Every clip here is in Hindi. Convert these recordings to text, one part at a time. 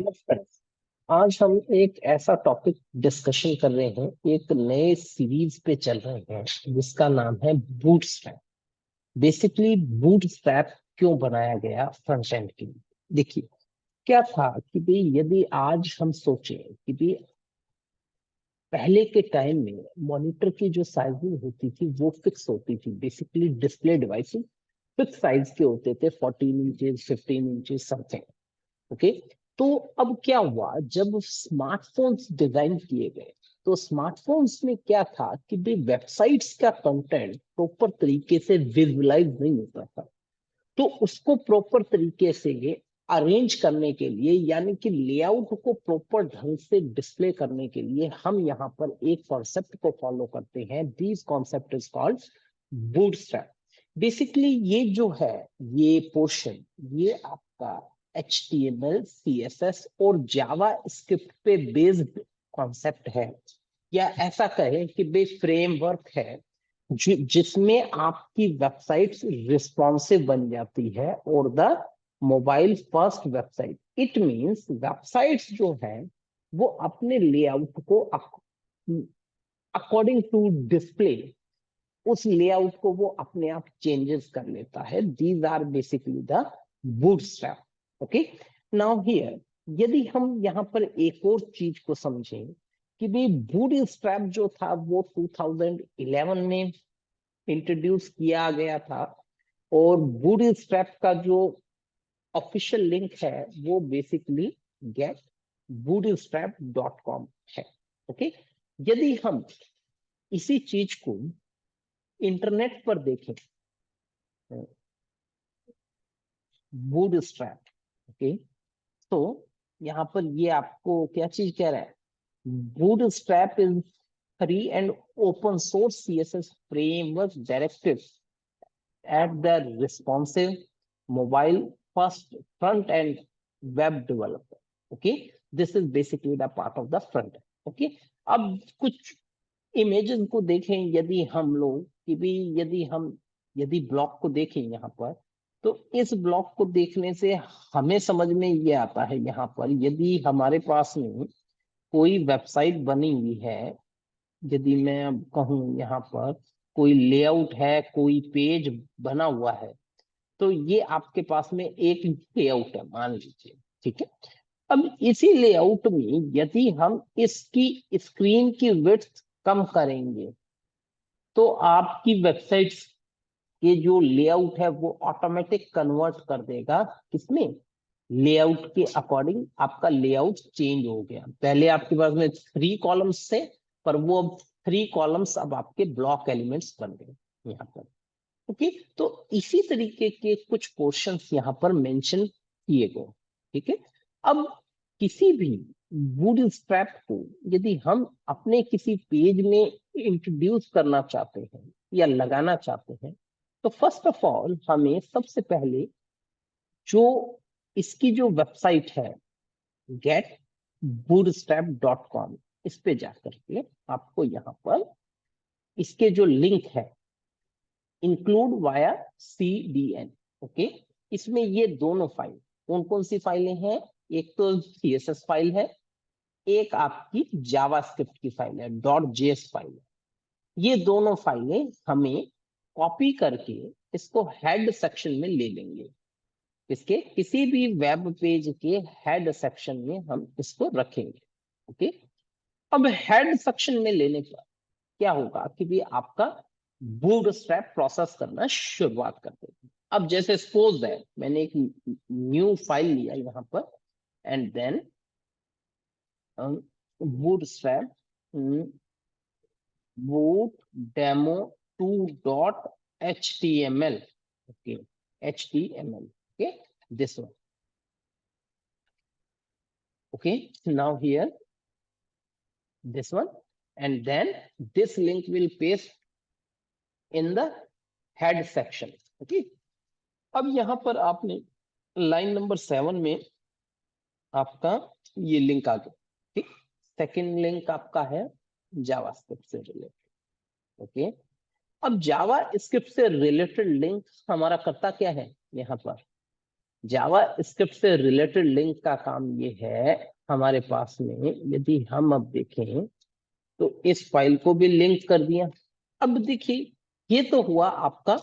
फ्रेंड्स, आज हम एक ऐसा टॉपिक डिस्कशन कर रहे हैं, एक नए सीरीज पे चल रहे हैं जिसका नाम है बूटस्ट्रैप। बेसिकली बूटस्ट्रैप क्यों बनाया गया फ्रंट एंड के लिए? देखिए, क्या था कि भाई यदि आज हम सोचें कि भाई पहले के टाइम में मॉनिटर की जो साइजिंग होती थी वो फिक्स होती थी। Basically display devices fix size के होते थे, 14 इंचेस, 15 इंचेस, समथिंग। ओके। तो अब क्या हुआ, जब स्मार्टफोन्स डिजाइन किए गए तो स्मार्टफोन्स में क्या था कि भाई वेबसाइट्स का कंटेंट प्रॉपर तरीके से विजुअलाइज नहीं होता था। तो उसको प्रॉपर तरीके से अरेंज करने के लिए, यानी कि लेआउट को प्रॉपर ढंग से डिस्प्ले करने के लिए, हम यहाँ पर एक कॉन्सेप्ट को फॉलो करते हैं। This concept is called bootstrap. Basically ये जो है, ये पोर्शन, ये आपका HTML, CSS और जावा स्क्रिप्ट पे बेस्ड कॉन्सेप्ट है, या ऐसा कहें कि बे फ्रेमवर्क है जिसमें आपकी वेबसाइट रिस्पॉन्सिव बन जाती है, और the mobile first website. It means websites जो है वो अपने लेआउट को अकॉर्डिंग टू डिस्प्ले, उस लेआउट को वो अपने आप चेंजेस कर लेता है। These are basically the Bootstrap. Okay. Now here, यदि हम यहाँ पर एक और चीज को समझें कि भाई बूटस्ट्रैप जो था वो 2011 में इंट्रोड्यूस किया गया था, और बूटस्ट्रैप का जो ऑफिशियल लिंक है वो बेसिकली गेट bootstrap.com है। ओके। यदि हम इसी चीज को इंटरनेट पर देखें, बूटस्ट्रैप, ओके, तो यहाँ पर ये आपको क्या चीज कह रहा है? Bootstrap is free and open source CSS framework directed at the responsive mobile first front end web developer. Okay, this is basically the part of the front end. Okay, अब कुछ इमेजेस को देखें यदि हम लोग, कि भी यदि ब्लॉक को देखें यहाँ पर, तो इस ब्लॉक को देखने से हमें समझ में ये आता है, यहाँ पर यदि हमारे पास में कोई वेबसाइट बनी हुई है, यदि मैं अब कहूँ यहाँ पर कोई लेआउट है, कोई पेज बना हुआ है, तो ये आपके पास में एक लेआउट है, मान लीजिए। ठीक है। अब इसी लेआउट में यदि हम इसकी स्क्रीन की विड्थ कम करेंगे तो आपकी वेबसाइट के जो लेआउट है वो ऑटोमेटिक कन्वर्ट कर देगा किसमें? लेआउट के अकॉर्डिंग आपका लेआउट चेंज हो गया। पहले आपके पास में 3 कॉलम्स थे, पर वो अब 3 कॉलम्स अब आपके ब्लॉक एलिमेंट्स बन गए यहाँ पर। ओके। तो इसी तरीके के कुछ पोर्शंस यहाँ पर मेंशन किए गए। ठीक है। अब किसी भी बूटस्ट्रैप को यदि हम अपने किसी पेज में इंट्रोड्यूस करना चाहते हैं या लगाना चाहते हैं, तो फर्स्ट ऑफ ऑल हमें सबसे पहले जो इसकी जो वेबसाइट है, गेट bootstrap.com, इस पे जाकर के आपको यहाँ पर इसके जो लिंक है, इंक्लूड वाया CDN। ओके। इसमें ये दोनों फाइल, कौन कौन सी फाइलें हैं? एक तो CSS फाइल है, एक आपकी जावास्क्रिप्ट की फाइल है, .js फाइल है। ये दोनों फाइलें हमें कॉपी करके इसको हेड सेक्शन में ले लेंगे। इसके किसी भी वेब पेज के हेड सेक्शन में हम इसको रखेंगे। ओके। अब हेड सेक्शन में लेने पर क्या होगा कि भी आपका बूटस्ट्रैप प्रोसेस करना शुरुआत कर देगा। अब जैसे सपोज है, मैंने एक न्यू फाइल लिया यहाँ पर, and then Bootstrap boot demo 2.html. Okay, HTML. Okay, this one. Okay, now here this one, and then this link will paste in the head section. Okay. अब यहाँ पर आपने लाइन नंबर 7 में आपका ये लिंक आ गया। ठीक। सेकेंड लिंक आपका है जावास्क्रिप्ट से रिलेटेड। ओके। अब जावा स्क्रिप्ट से रिलेटेड लिंक हमारा करता क्या है यहाँ पर? जावा स्क्रिप्ट से रिलेटेड लिंक का काम ये है हमारे पास में, यदि हम अब देखें तो इस फाइल को भी लिंक कर दिया। अब देखिए ये तो हुआ आपका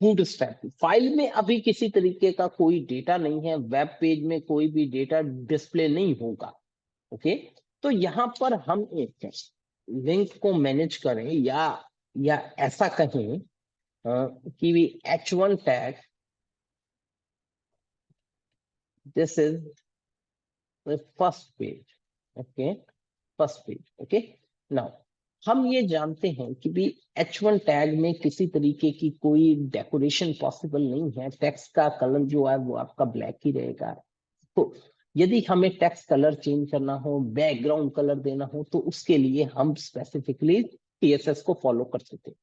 बूटस्ट्रैप। फाइल में अभी किसी तरीके का कोई डेटा नहीं है, वेब पेज में कोई भी डेटा डिस्प्ले नहीं होगा। ओके, तो यहाँ पर हम एक लिंक को मैनेज करें या ऐसा कहें कि H1 tag, this is the first page. Okay, first page. Okay, now हम ये जानते हैं कि भी H1 टैग में किसी तरीके की कोई डेकोरेशन पॉसिबल नहीं है। टेक्स्ट का कलर जो है वो आपका ब्लैक ही रहेगा। तो यदि हमें टेक्स्ट कलर चेंज करना हो, बैकग्राउंड कलर देना हो, तो उसके लिए हम स्पेसिफिकली CSS को फॉलो करते थे।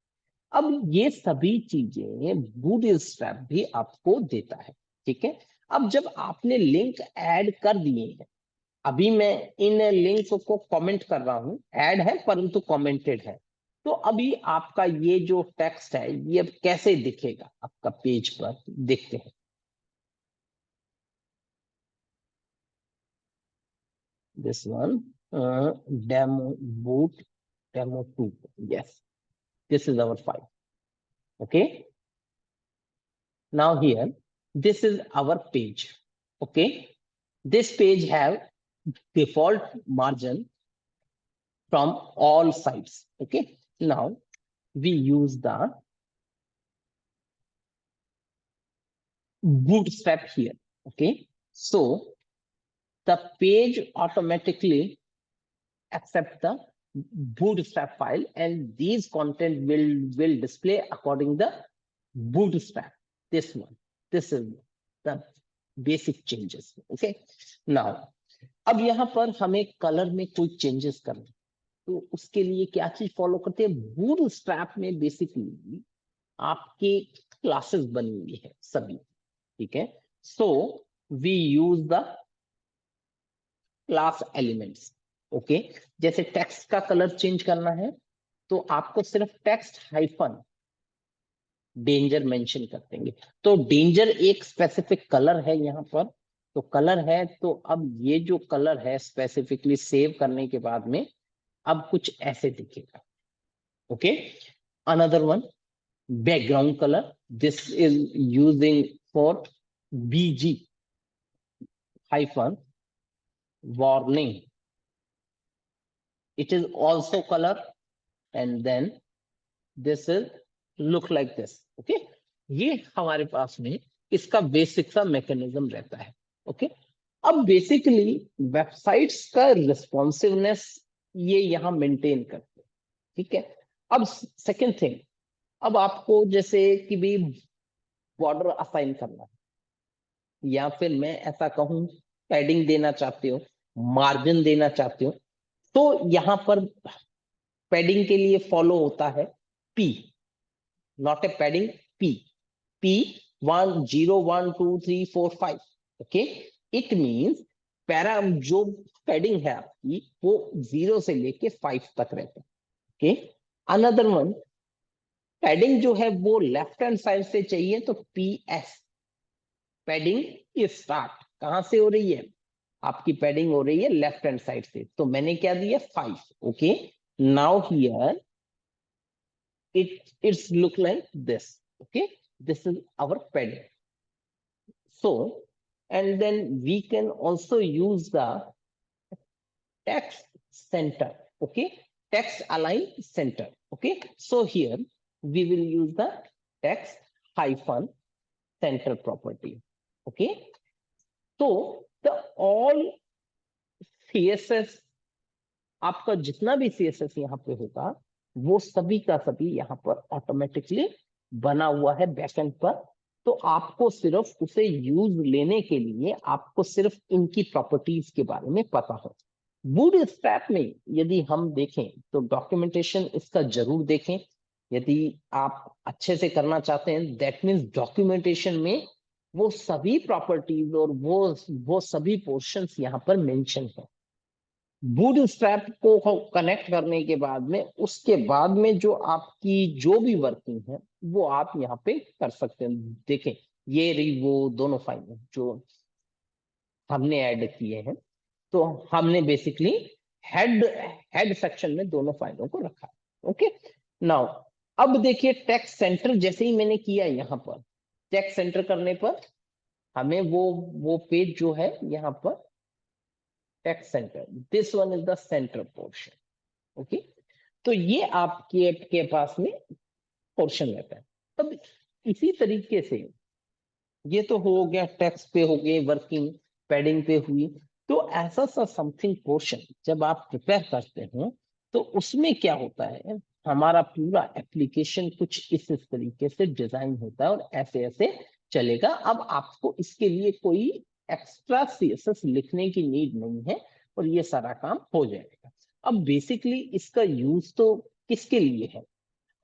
अब ये सभी चीजें बूटस्ट्रैप भी आपको देता है। ठीक है, अब जब आपने लिंक ऐड कर दिए हैं, अभी मैं इन लिंक को कमेंट कर रहा हूं, ऐड है परंतु कमेंटेड है, तो अभी आपका ये जो टेक्स्ट है ये अब कैसे दिखेगा आपका पेज पर, देखते हैं। This one, demo boot demo 2, yes, this is our file. Okay, now here this is our page. Okay, this page have default margin from all sides. Okay, now we use the bootstrap here. Okay, so the page automatically accept the bootstrap file, and these content will display according the bootstrap. This one, this is the basic changes. Okay, now अब यहाँ पर हमें कलर में कोई चेंजेस करना, तो उसके लिए क्या चीज फॉलो करते हैं? बूटस्ट्रैप में बेसिकली आपके क्लासेस बनी हुई है सभी। ठीक है, so we use the class elements. Okay, जैसे टेक्स्ट का कलर चेंज करना है तो आपको सिर्फ टेक्स्ट हाइफन डेंजर मेंशन कर देंगे। तो डेंजर एक स्पेसिफिक कलर है यहाँ पर, तो कलर है, तो अब ये जो कलर है स्पेसिफिकली सेव करने के बाद में अब कुछ ऐसे दिखेगा। Okay, another one, background colour, this is using for BG hyphen warning, it is also color, and then this is look like this. Okay, ये हमारे पास में इसका बेसिक सा मैकेनिज्म रहता है। ओके, अब बेसिकली वेबसाइट्स का रिस्पॉन्सिवनेस ये यहाँ मेंटेन करते हैं। ठीक है, अब सेकेंड थिंग, अब आपको जैसे कि भी बॉर्डर असाइन करना है, या फिर मैं ऐसा कहूं पैडिंग देना चाहते हो, मार्जिन देना चाहते हो, तो यहाँ पर पैडिंग के लिए फॉलो होता है P, not a padding, P 1 0 1 2 3 4 5। Okay, it means para जो पैडिंग है आपकी वो 0 से लेके 5 तक रहता है। ओके, अनदर वन, पैडिंग जो है वो लेफ्ट हैंड साइड से चाहिए, तो PS, पैडिंग स्टार्ट कहां से हो रही है? आपकी पैडिंग हो रही है लेफ्ट हैंड साइड से, तो मैंने क्या दिया 5। Okay, now here it's look like this. Okay, this is our padding. So, and then we can also use the text center. Okay, text align center. Okay, so here we will use the text hyphen center property. Okay, so the all CSS, आपका जितना भी CSS यहाँ पे होगा वो सभी का सभी यहाँ पर ऑटोमेटिकली बना हुआ है बैकएंड पर। तो आपको सिर्फ उसे यूज लेने के लिए आपको सिर्फ इनकी प्रॉपर्टीज के बारे में पता हो। बूटस्ट्रैप में यदि हम देखें तो डॉक्यूमेंटेशन इसका जरूर देखें, यदि आप अच्छे से करना चाहते हैं, दैट मीन्स डॉक्यूमेंटेशन में वो सभी प्रॉपर्टीज और वो सभी पोर्शंस यहाँ पर मेंशन है। बूटस्ट्रैप को कनेक्ट करने के बाद में उसके बाद में जो आपकी जो भी वर्किंग है वो आप यहाँ पे कर सकते हैं। देखें, ये रही वो दोनों फाइलें जो हमने ऐड किए हैं। तो हमने बेसिकली हेड हेड सेक्शन में दोनों फाइलों को रखा। ओके, नाउ अब देखिए टेक्स्ट सेंटर जैसे ही मैंने किया यहाँ पर, टेक्स्ट सेंटर करने पर हमें वो पेज जो है यहाँ पर text centre, this one is the centre portion. Okay, तो ये आपके पास में पोर्शन रहता है। अब इसी तरीके से ये तो हो गया टेक्स्ट पे हो गए, वर्किंग पैडिंग पे हुई। तो ऐसा सा समथिंग पोर्शन जब आप प्रिपेयर करते हो तो उसमें क्या होता है, हमारा पूरा एप्लीकेशन कुछ इस तरीके से डिजाइन होता है और ऐसे ऐसे चलेगा। अब आपको इसके लिए कोई एक्स्ट्रा सीएसएस लिखने की नीड नहीं है और ये सारा काम हो जाएगा। अब बेसिकली इसका यूज तो किसके लिए है,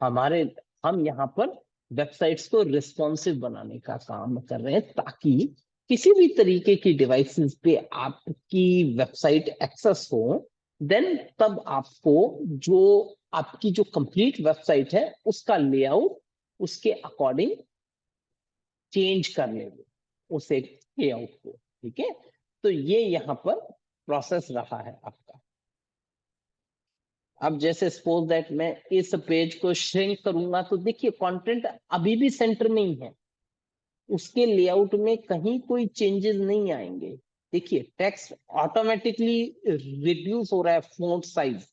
हमारे हम यहाँ पर वेबसाइट्स को रिस्पॉन्सिव बनाने का काम कर रहे हैं ताकि किसी भी तरीके की डिवाइसेस पे आपकी वेबसाइट एक्सेस हो, देन तब आपको जो आपकी जो कंप्लीट वेबसाइट है उसका लेआउट उसके अकॉर्डिंग चेंज कर लेंगे उसे लेआउट को। ठीक है, तो ये यहाँ पर प्रोसेस रहा है आपका। अब जैसे सपोज दैट मैं इस पेज को श्रिंक करूंगा तो देखिए कंटेंट अभी भी सेंटर में ही है, उसके लेआउट में कहीं कोई चेंजेस नहीं आएंगे। देखिए टेक्स्ट ऑटोमेटिकली रिड्यूस हो रहा है फॉन्ट साइज,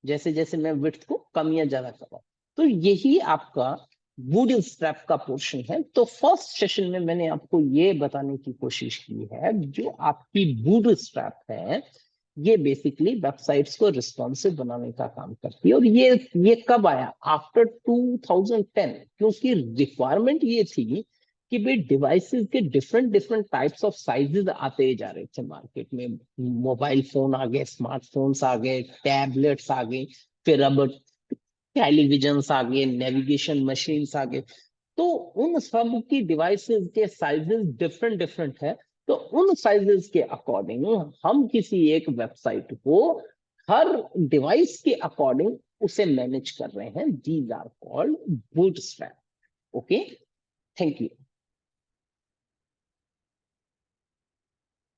जैसे जैसे मैं विड्थ को कम या ज्यादा कर रहा हूं। तो यही आपका बूटस्ट्रैप का पोर्शन है। तो फर्स्ट सेशन में मैंने आपको ये बताने की कोशिश की है जो आपकी बूटस्ट्रैप है ये बेसिकली वेबसाइट्स को रिस्पॉन्सिव बनाने का काम करती है। और ये कब आया, आफ्टर 2010, क्योंकि रिक्वायरमेंट ये थी कि भाई डिवाइसेस के different different types of sizes आते जा रहे थे मार्केट में। मोबाइल फोन आ गए, स्मार्टफोन्स आ गए, टैबलेट्स आ गए, फिर अब टेलीविजन्स आ गए, नेविगेशन मशीन्स आ गए। तो उन सब की डिवाइसेस के साइजेस डिफरेंट डिफरेंट है। तो उन साइजेस के अकॉर्डिंग हम किसी एक वेबसाइट को हर डिवाइस के अकॉर्डिंग उसे मैनेज कर रहे हैं। These are called Bootstrap. Okay, thank you.